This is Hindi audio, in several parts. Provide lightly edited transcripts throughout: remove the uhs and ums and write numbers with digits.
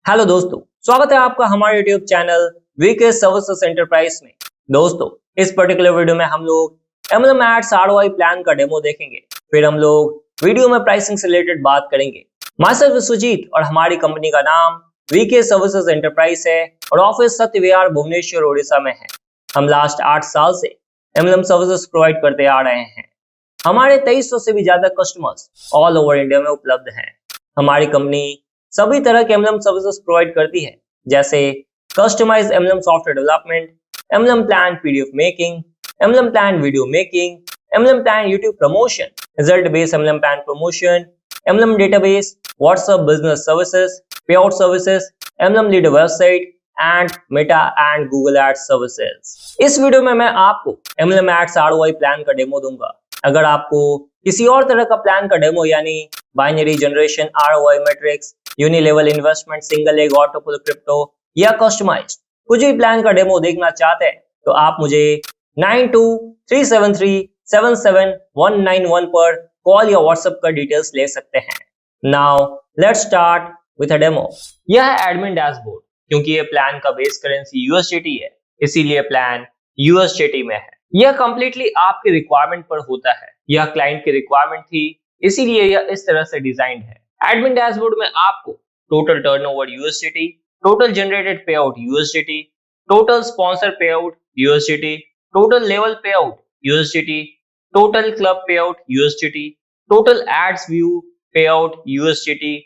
हेलो दोस्तों, स्वागत है आपका हमारे YouTube channel VK services enterprise में। दोस्तों, इस पर्टिकुलर वीडियो में हम लोग एमएलएम एड्स आरओआई प्लान का डेमो देखेंगे। फिर हम लोग वीडियो में प्राइसिंग से रिलेटेड बात करेंगे। माय सेल्फ सुजीत और हमारी कंपनी का नाम वीके सर्विसेज एंटरप्राइज है और ऑफिस सत्य विहार भुवनेश्वर उड़ीसा में है। हम लास्ट 8 साल से एमएलएम सर्विसेज प्रोवाइड करते आ रहे हैं। हमारे 2300 से भी ज्यादा कस्टमर्स ऑल ओवर इंडिया में उपलब्ध हैं। हमारी कंपनी सभी तरह के एमएलएम सर्विसेज प्रोवाइड करती है, जैसे customized MLM software development, MLM plan PDF making, MLM plan video making, MLM plan YouTube promotion, result based MLM plan promotion, MLM database, WhatsApp business services, pay out services, MLM leader website and Meta and Google ads services. इस वीडियो में मैं आपको एमएलएम एड्स आरओआई प्लान का डेमो दूंगा। अगर आपको किसी और तरह का प्लान का डेमो यानी binary generation, ROI matrix, unilevel investment, single leg autopool crypto या कस्टमाइज्ड कुछ भी प्लान का डेमो देखना चाहते हैं तो आप मुझे 9237377191 पर कॉल या व्हाट्सएप कर डिटेल्स ले सकते हैं। Now let's start with a demo. यह है एडमिन डैशबोर्ड। क्योंकि ये प्लान का बेस करेंसी यूएसडीटी है, इसीलिए प्लान यूएसडीटी में है। यह कंप्लीटली आपके रिक्वायरमेंट पर होता है। यह क्लाइंट की रिक्वायरमेंट थी, इसीलिए यह इस तरह से डिजाइंड है। एडमिन डैशबोर्ड में आपको total turnover USDT, total generated pay out USDT, total sponsor pay out USDT, total level pay out USDT, total club pay out USDT, total ads view pay out USDT,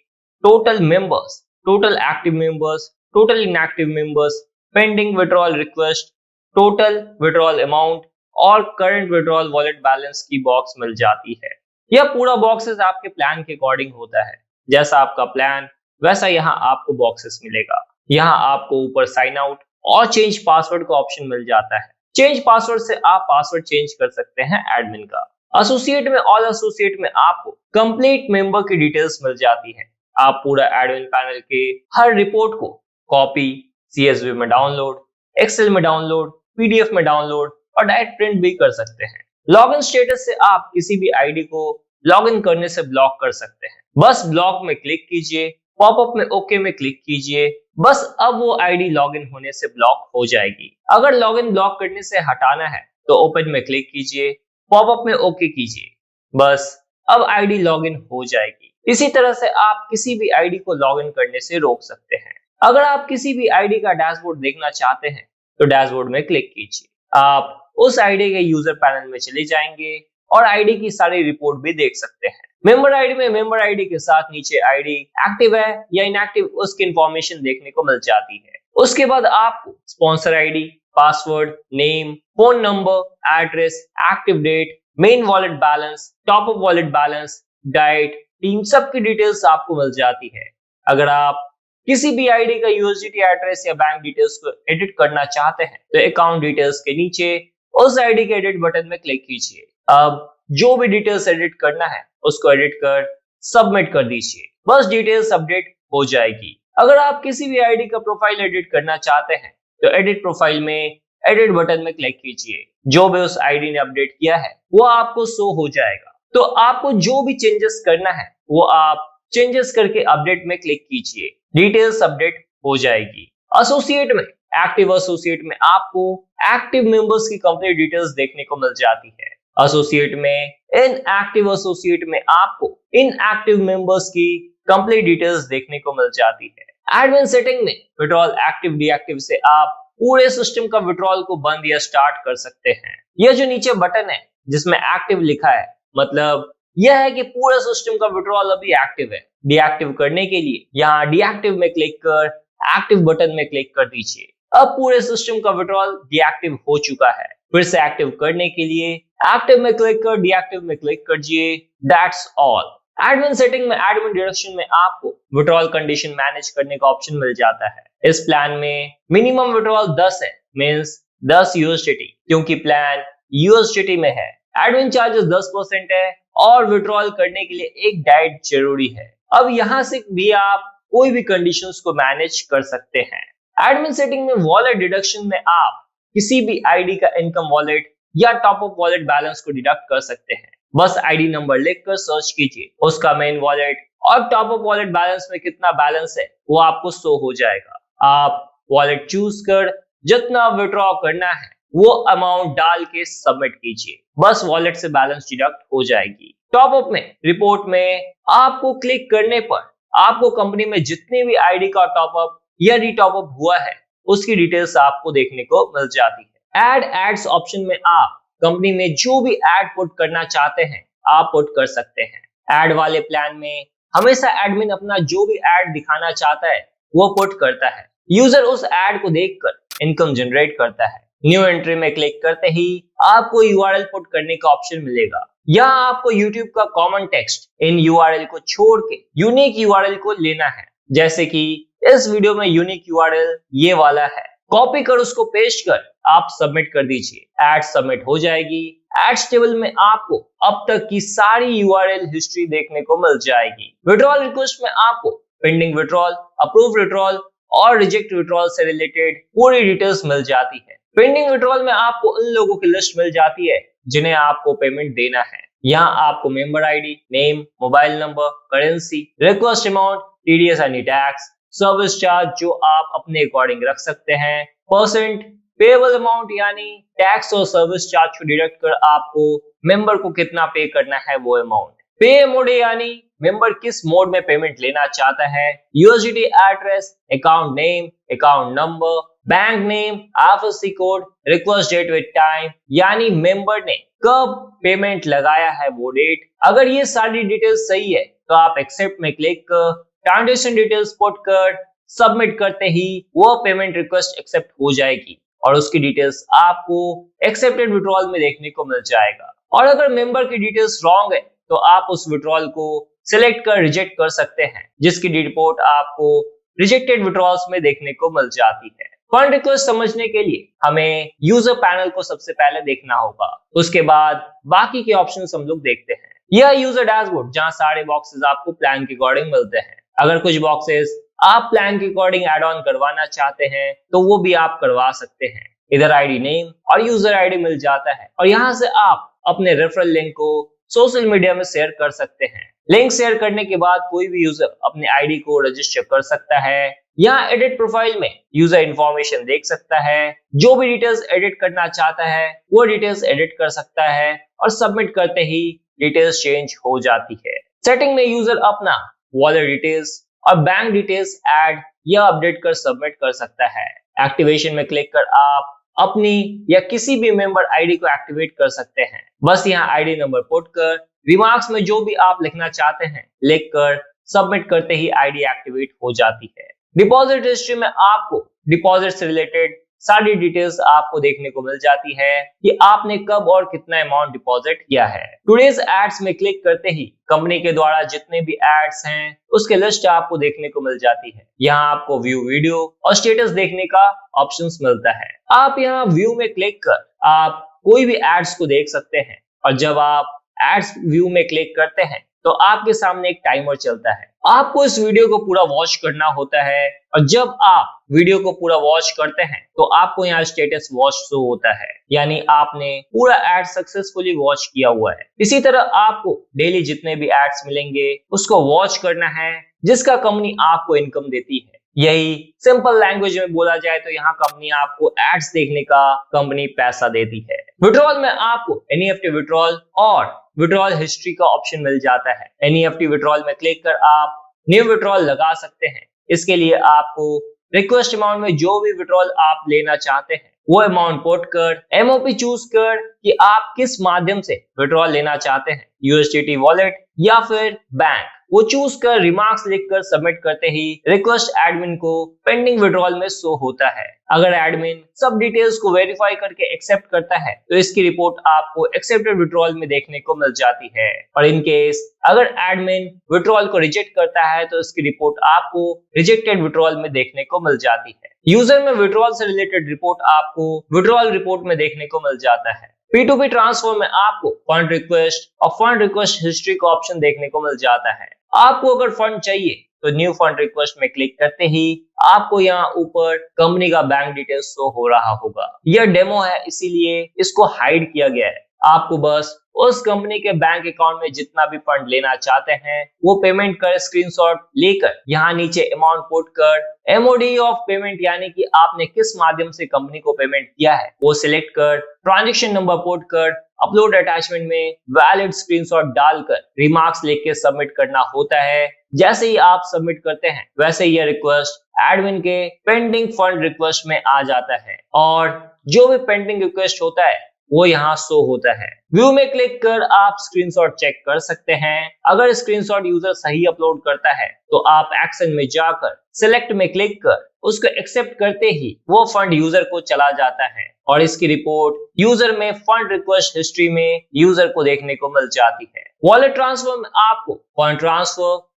total members, total active members, total inactive members, pending withdrawal request, total withdrawal amount और करंट विड्रॉल वॉलेट बैलेंस की बॉक्स मिल जाती है। यह पूरा बॉक्सेस आपके प्लान के अकॉर्डिंग होता है। जैसा आपका प्लान वैसा यहाँ आपको बॉक्सेस मिलेगा। यहाँ आपको ऊपर साइन आउट और चेंज पासवर्ड का ऑप्शन मिल जाता है। चेंज पासवर्ड से आप पासवर्ड चेंज कर सकते हैं एडमिन का। एसोसिएट में, ऑल एसोसिएट में आपको कंप्लीट मेंबर की डिटेल्स मिल जाती है। आप पूरा एडमिन पैनल के हर रिपोर्ट को कॉपी, सीएसवी में डाउनलोड, एक्सेल में डाउनलोड, पीडीएफ में डाउनलोड और डायरेक्ट प्रिंट भी कर सकते हैं। लॉगिन स्टेटस से आप किसी भी आईडी को लॉगिन करने से ब्लॉक कर सकते हैं। बस ब्लॉक में क्लिक कीजिए, पॉपअप में ओके में क्लिक कीजिए, बस अब वो आईडी लॉगिन होने से ब्लॉक हो जाएगी। अगर लॉगिन ब्लॉक करने से हटाना है तो ओपन में क्लिक कीजिए, पॉपअप में ओके कीजिए, बस अब आईडी लॉगिन हो जाएगी। इसी तरह से आप किसी भी आईडी को लॉगिन करने से रोक सकते हैं। अगर आप किसी भी आईडी का डैशबोर्ड देखना चाहते हैं तो डैशबोर्ड में क्लिक कीजिए। आप उस आईडी के यूजर पैनल में चले जाएंगे और आईडी की सारी रिपोर्ट भी देख सकते हैं। मेंबर आईडी में मेंबर आईडी के साथ नीचे आईडी एक्टिव है या इनएक्टिव उसकी इंफॉर्मेशन देखने को मिल जाती है। उसके बाद आपको sponsor ID, password, name, phone number, address, active date, main wallet balance, top up wallet balance, diet, team सबकी डिटेल्स आपको मिल जाती है। अगर आप किसी भी आईडी का यूएसडीटी एड्रेस या बैंक डिटेल्स को एडिट करना चाहते हैं तो अकाउंट डिटेल्स के नीचे उस आईडी के एडिट बटन में क्लिक कीजिए। अब जो भी डिटेल्स एडिट करना है उसको एडिट कर सबमिट कर दीजिए, बस डिटेल्स अपडेट हो जाएगी। अगर आप किसी भी आईडी का प्रोफाइल एडिट करना चाहते हैं तो एडिट प्रोफाइल में एडिट बटन में क्लिक कीजिए। जो भी उस आईडी ने अपडेट किया है वो आपको शो हो जाएगा। तो आपको जो भी चेंजेस करना है वो आप चेंजेस करके अपडेट में क्लिक कीजिए, डिटेल्स अपडेट हो जाएगी। एसोसिएट में, एक्टिव एसोसिएट में आपको एक्टिव मेंबर्स की कंप्लीट डिटेल्स देखने को मिल जाती है। एसोसिएट में, इनएक्टिव एसोसिएट में आपको इनएक्टिव मेंबर्स की कंप्लीट डिटेल्स देखने को मिल जाती है। एडमिन सेटिंग में विड्रॉल एक्टिव डीएक्टिव से आप पूरे सिस्टम का विड्रॉल को बंद या स्टार्ट कर सकते हैं। यह जो नीचे बटन है जिसमें एक्टिव लिखा है, मतलब यह है कि पूरा सिस्टम का विड्रॉल अभी एक्टिव है। डीएक्टिव करने के लिए यहाँ डीएक्टिव में क्लिक कर एक्टिव बटन में क्लिक कर दीजिए। अब पूरे सिस्टम का विड्रॉल डीएक्टिव हो चुका है। फिर से एक्टिव करने के लिए एक्टिव में क्लिक कर डीएक्टिव में क्लिक कीजिए। That's all. एडमिन सेटिंग में, एडमिन डायरेक्शन में आपको विड्रॉल कंडीशन मैनेज करने का ऑप्शन मिल जाता है। इस प्लान में मिनिमम विड्रॉल 10 है, मींस 10 यूएसडीटी, क्योंकि प्लान यूएसडीटी में है। एडमिन चार्जेस 10% है और विड्रॉल करने के लिए एक डाइट जरूरी है। अब यहाँ से भी आप कोई भी कंडीशंस को मैनेज कर सकते हैं। एडमिन सेटिंग में वॉलेट डिडक्शन में आप किसी भी आईडी का इनकम वॉलेट या टॉप अप वॉलेट बैलेंस को डिडक्ट कर सकते हैं। बस आईडी नंबर लिखकर सर्च कीजिए, उसका मेन वॉलेट और टॉप अप वॉलेट बैलेंस में कितना बैलेंस है वो आपको शो हो जाएगा। आप वॉलेट चूज कर जितना विड्रॉ करना है वो अमाउंट डाल के सबमिट कीजिए, बस वॉलेट से बैलेंस डिडक्ट हो जाएगी। टॉप अप में रिपोर्ट में आपको क्लिक करने पर आपको कंपनी में जितने भी आईडी का टॉप अप या रीटॉप अप हुआ है उसकी डिटेल्स आपको देखने को मिल जाती है। एड एड्स ऑप्शन में आप कंपनी में जो भी एड पुट करना चाहते हैं आप पुट कर सकते हैं। एड वाले प्लान में हमेशा एडमिन अपना जो भी एड दिखाना चाहता है वो पुट करता है। यूजर उस एड को देखकर इनकम जनरेट करता है। न्यू एंट्री में क्लिक करते ही आपको यूआरएल पुट करने का ऑप्शन मिलेगा। यहाँ आपको यूट्यूब का कॉमन टेक्स्ट इन यूआरएल को छोड़ के यूनिक यूआरएल को लेना है, जैसे कि इस वीडियो में यूनिक यूआरएल ये वाला है। कॉपी कर उसको पेस्ट कर आप सबमिट कर दीजिए। एड सबमिट हो जाएगी। एड्स टेबल में आपको अब तक की सारी यूआरएल हिस्ट्री देखने को मिल जाएगी। विड्रॉल रिक्वेस्ट में आपको पेंडिंग विड्रॉल, अप्रूव विड्रॉल और रिजेक्ट विड्रॉल से रिलेटेड पूरी डिटेल्स मिल जाती है। पेंडिंग विड्रॉल में आपको उन लोगों की लिस्ट मिल जाती है जिन्हें आपको पेमेंट देना है। यहाँ आपको member ID, name, mobile number, currency, request amount, TDS and tax, service charge जो आप अपने अकॉर्डिंग रख सकते हैं, परसेंट, पेएबल अमाउंट यानी टैक्स और सर्विस चार्ज को डिडक्ट कर आपको मेंबर को कितना पे करना है वो अमाउंट, पे मोड यानी मेंबर किस मोड में पेमेंट लेना चाहता है, USDT address, account name, account number, bank name, IFSC code, request date with time यानी मेंबर ने कब पेमेंट लगाया है वो डेट। अगर ये सारी डिटेल्स सही है तो आप एक्सेप्ट में क्लिक कर ट्रांजेक्शन डिटेल्स पुट कर सबमिट करते ही वो पेमेंट रिक्वेस्ट एक्सेप्ट हो जाएगी और उसकी डिटेल्स आपको एक्सेप्टेड विड्रॉल में देखने को मिल जाएगा। और अगर मेंबर की डिटेल्स रॉन्ग है तो आप उस विड्रॉल को सिलेक्ट कर रिजेक्ट कर सकते हैं, जिसकी रिपोर्ट आपको रिजेक्टेड विड्रॉल्स में देखने को मिल जाती है। फंड रिक्वेस्ट समझने के लिए हमें यूजर पैनल को सबसे पहले देखना होगा, उसके बाद बाकी के ऑप्शंस हम लोग देखते हैं। यह यूजर डैशबोर्ड जहां सारे बॉक्सेस आपको प्लान के अकॉर्डिंग मिलते हैं। अगर कुछ बॉक्सेस आप प्लान के अकॉर्डिंग ऐड ऑन करवाना चाहते हैं तो वो भी आप करवा सकते हैं। इधर आईडी नेम और यूजर आईडी मिल जाता है और यहाँ से आप अपने रेफरल लिंक को सोशल मीडिया में शेयर कर सकते हैं। लिंक शेयर करने के बाद कोई भी यूजर अपने आईडी को रजिस्टर कर सकता है। यहाँ एडिट प्रोफाइल में यूजर इंफॉर्मेशन देख सकता है, जो भी डिटेल्स एडिट करना चाहता है वो डिटेल्स एडिट कर सकता है और सबमिट करते ही डिटेल्स चेंज हो जाती है। सेटिंग में यूजर अपना वॉलेट डिटेल्स और बैंक डिटेल्स ऐड या अपडेट कर सबमिट कर सकता है। एक्टिवेशन में क्लिक कर आप अपनी या किसी भी मेंबर आईडी को एक्टिवेट कर सकते हैं। बस यहाँ आईडी नंबर पुट कर रिमार्क्स में जो भी आप लिखना चाहते हैं लिख कर सबमिट करते ही आईडी एक्टिवेट हो जाती है। डिपॉजिट हिस्ट्री में आपको डिपॉजिट से रिलेटेड सारी डिटेल्स आपको देखने को मिल जाती है कि आपने कब और कितना अमाउंट डिपॉजिट किया है। टुडेज एड्स में क्लिक करते ही कंपनी के द्वारा जितने भी एड्स हैं उसके लिस्ट आपको देखने को मिल जाती है। यहाँ आपको व्यू वीडियो और स्टेटस देखने का ऑप्शंस मिलता है। आप यहाँ व्यू में क्लिक कर आप कोई भी एड्स को देख सकते हैं और जब आप एड्स व्यू में क्लिक करते हैं तो आपके सामने एक टाइमर चलता है। आपको इस वीडियो को पूरा वॉच करना होता है और जब आप वीडियो को पूरा वॉच करते हैं तो आपको यहाँ स्टेटस वॉच शो होता है, यानी आपने पूरा एड सक्सेसफुली वॉच किया हुआ है। इसी तरह आपको डेली जितने भी एड्स मिलेंगे उसको वॉच करना है जिसका कंपनी आपको इनकम देती है। यही सिंपल लैंग्वेज में बोला जाए तो यहाँ कंपनी आपको एड्स देखने का कंपनी पैसा देती है। विड्रॉल में आपको एनईएफटी विड्रॉल और विड्रॉल हिस्ट्री का ऑप्शन मिल जाता है। एनईएफटी विड्रॉल में क्लिक कर आप न्यू विड्रॉल लगा सकते हैं। इसके लिए आपको रिक्वेस्ट अमाउंट में जो भी विड्रॉल आप लेना चाहते हैं वो अमाउंट पुट कर एमओपी चूज कर कि आप किस माध्यम से विड्रॉल लेना चाहते हैं, यूएसडीटी वॉलेट या फिर बैंक, वो चूज कर रिमार्क्स लिखकर सबमिट करते ही रिक्वेस्ट एडमिन को पेंडिंग विड्रॉल में शो होता है। अगर एडमिन सब डिटेल्स को वेरीफाई करके एक्सेप्ट करता है तो इसकी रिपोर्ट आपको एक्सेप्टेड विड्रॉल में देखने को मिल जाती है और इन केस अगर एडमिन विड्रॉल को रिजेक्ट करता है तो इसकी रिपोर्ट आपको रिजेक्टेड विड्रॉल में देखने को मिल जाती है। यूजर में विड्रॉल से रिलेटेड रिपोर्ट आपको विड्रॉल रिपोर्ट में देखने को मिल जाता है। P2P ट्रांसफर में आपको फंड रिक्वेस्ट और फंड रिक्वेस्ट हिस्ट्री का ऑप्शन देखने को मिल जाता है। आपको अगर फंड चाहिए तो न्यू फंड रिक्वेस्ट में क्लिक करते ही आपको यहाँ ऊपर कंपनी का बैंक डिटेल्स शो हो रहा होगा। यह डेमो है इसीलिए इसको हाइड किया गया है। आपको बस उस कंपनी के बैंक अकाउंट में जितना भी फंड लेना चाहते हैं वो पेमेंट कर स्क्रीनशॉट लेकर यहाँ नीचे अमाउंट पुट कर एमओडी ऑफ पेमेंट यानी कि आपने किस माध्यम से कंपनी को पेमेंट किया है वो सिलेक्ट कर ट्रांजैक्शन नंबर पुट कर अपलोड अटैचमेंट में वैलिड स्क्रीनशॉट डालकर रिमार्क्स लिख के सबमिट करना होता है। जैसे ही आप सबमिट करते हैं वैसे यह रिक्वेस्ट एडमिन के पेंडिंग फंड रिक्वेस्ट में आ जाता है और जो भी पेंडिंग रिक्वेस्ट होता है वो यहाँ शो होता है। व्यू में क्लिक कर आप स्क्रीनशॉट चेक कर सकते हैं। अगर स्क्रीनशॉट यूजर सही अपलोड करता है तो आप एक्शन में जाकर सिलेक्ट में क्लिक कर उसको एक्सेप्ट करते ही वो फंड यूजर को चला जाता है और इसकी रिपोर्ट यूजर में फंड रिक्वेस्ट हिस्ट्री में यूजर को देखने को मिल जाती है। वॉलेट ट्रांसफर में आपको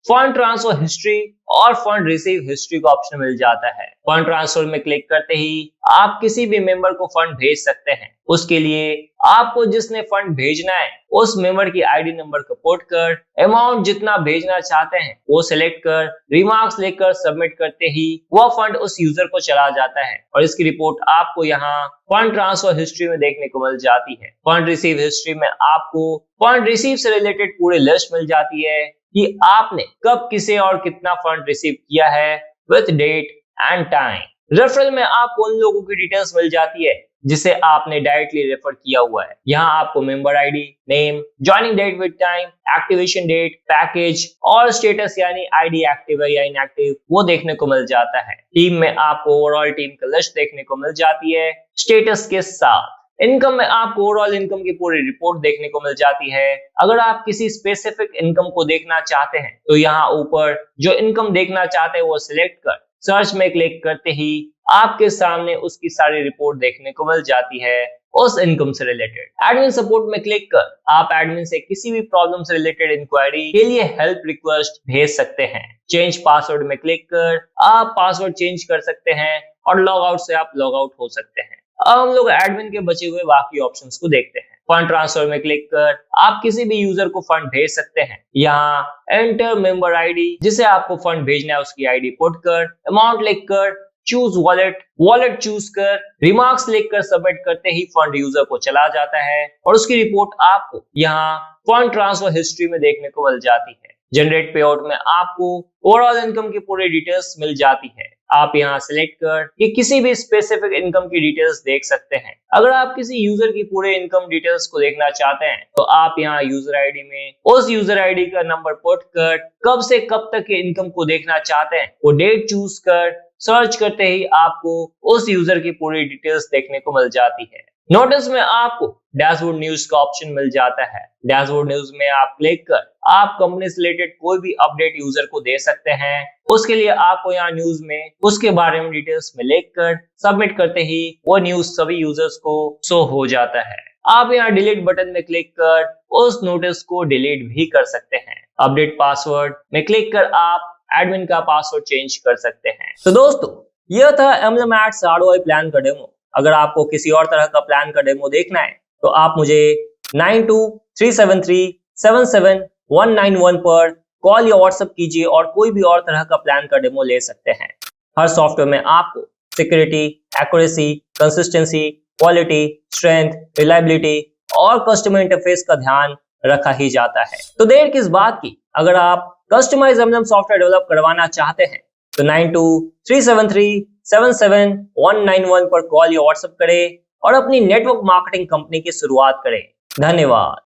फंड ट्रांसफर हिस्ट्री और फंड रिसीव हिस्ट्री का ऑप्शन मिल जाता है। फंड ट्रांसफर में क्लिक करते ही आप किसी भी मेंबर को फंड भेज सकते हैं। उसके लिए आपको जिसने फंड भेजना है उस मेंबर की आईडी नंबर को पुट कर अमाउंट जितना भेजना चाहते हैं वो सिलेक्ट कर रिमार्क्स लेकर सबमिट करते ही वह फंड उस यूजर को चला जाता है और इसकी रिपोर्ट आपको यहाँ फंड ट्रांसफर हिस्ट्री में देखने को मिल जाती है। फंड रिसीव हिस्ट्री में आपको फंड रिसीव से रिलेटेड पूरी लिस्ट मिल जाती है कि आपने कब किसे और कितना फंड रिसीव किया है with date and time. Referral में आपको उन लोगों की डिटेल्स मिल जाती है जिसे आपने डायरेक्टली रेफर किया हुआ है। यहाँ आपको member ID, name, joining date with time, activation date, package और स्टेटस यानी आईडी एक्टिव है या इनएक्टिव वो देखने को मिल जाता है। टीम में आपको ओवरऑल टीम की लिस्ट देखने को मिल जाती है स्टेटस के साथ। इनकम में आपको ओवरऑल इनकम की पूरी रिपोर्ट देखने को मिल जाती है। अगर आप किसी स्पेसिफिक इनकम को देखना चाहते हैं तो यहाँ ऊपर जो इनकम देखना चाहते हैं वो सिलेक्ट कर सर्च में क्लिक करते ही आपके सामने उसकी सारी रिपोर्ट देखने को मिल जाती है उस इनकम से रिलेटेड। एडमिन सपोर्ट में क्लिक कर आप एडमिन से किसी भी प्रॉब्लम से रिलेटेड इंक्वायरी के लिए हेल्प रिक्वेस्ट भेज सकते हैं। चेंज पासवर्ड में क्लिक कर आप पासवर्ड चेंज कर सकते हैं और लॉग आउट से आप लॉग आउट हो सकते हैं। अब हम लोग एडमिन के बचे हुए बाकी ऑप्शंस को देखते हैं। फंड ट्रांसफर में क्लिक कर आप किसी भी यूजर को फंड भेज सकते हैं। यहाँ एंटर मेंबर आईडी जिसे आपको फंड भेजना है उसकी आईडी पुट कर अमाउंट लिख कर चूज वॉलेट चूज कर रिमार्क्स लिखकर सबमिट करते ही फंड यूजर को चला जाता है और उसकी रिपोर्ट आपको यहाँ फंड ट्रांसफर हिस्ट्री में देखने को मिल जाती है। जनरेट पे आउट में आपको ओवरऑल इनकम की पूरी डिटेल्स मिल जाती है। आप यहाँ सिलेक्ट कर कि किसी भी स्पेसिफिक इनकम की डिटेल्स देख सकते हैं। अगर आप किसी यूजर की पूरे इनकम डिटेल्स को देखना चाहते हैं तो आप यहाँ यूजर आईडी में उस यूजर आईडी का नंबर पुट कर कब से कब तक के इनकम को देखना चाहते हैं वो डेट चूज कर सर्च करते ही आपको उस यूजर की पूरी डिटेल्स देखने को मिल जाती है। नोटिस में आपको डैशबोर्ड न्यूज का ऑप्शन मिल जाता है। डैशबोर्ड न्यूज में आप क्लिक कर आप कंपनी से रिलेटेड कोई भी अपडेट यूजर को दे सकते हैं। उसके लिए आपको यहाँ न्यूज में उसके बारे में डिटेल्स में लिख कर सबमिट करते ही वो न्यूज सभी यूजर्स को शो हो जाता है। आप यहाँ डिलीट बटन में क्लिक कर उस नोटिस को डिलीट भी कर सकते हैं। अपडेट पासवर्ड में क्लिक कर आप एडमिन का पासवर्ड चेंज कर सकते हैं। तो दोस्तों यह था MLM Ads ROI प्लान का डेमो। अगर आपको किसी और तरह का प्लान का डेमो देखना है तो आप मुझे 9237377191 पर कॉल या व्हाट्सएप कीजिए और कोई भी और तरह का प्लान का डेमो ले सकते हैं। हर सॉफ्टवेयर में आपको security, accuracy, consistency, quality, strength, reliability और कस्टमर इंटरफेस का ध्यान रखा ही जाता है। तो देर किस बात की, अगर आप कस्टमाइज MLM सॉफ्टवेयर डेवलप करवाना चाहते हैं तो 9237377191 पर कॉल या व्हाट्सएप करें और अपनी नेटवर्क मार्केटिंग कंपनी की शुरुआत करें। धन्यवाद।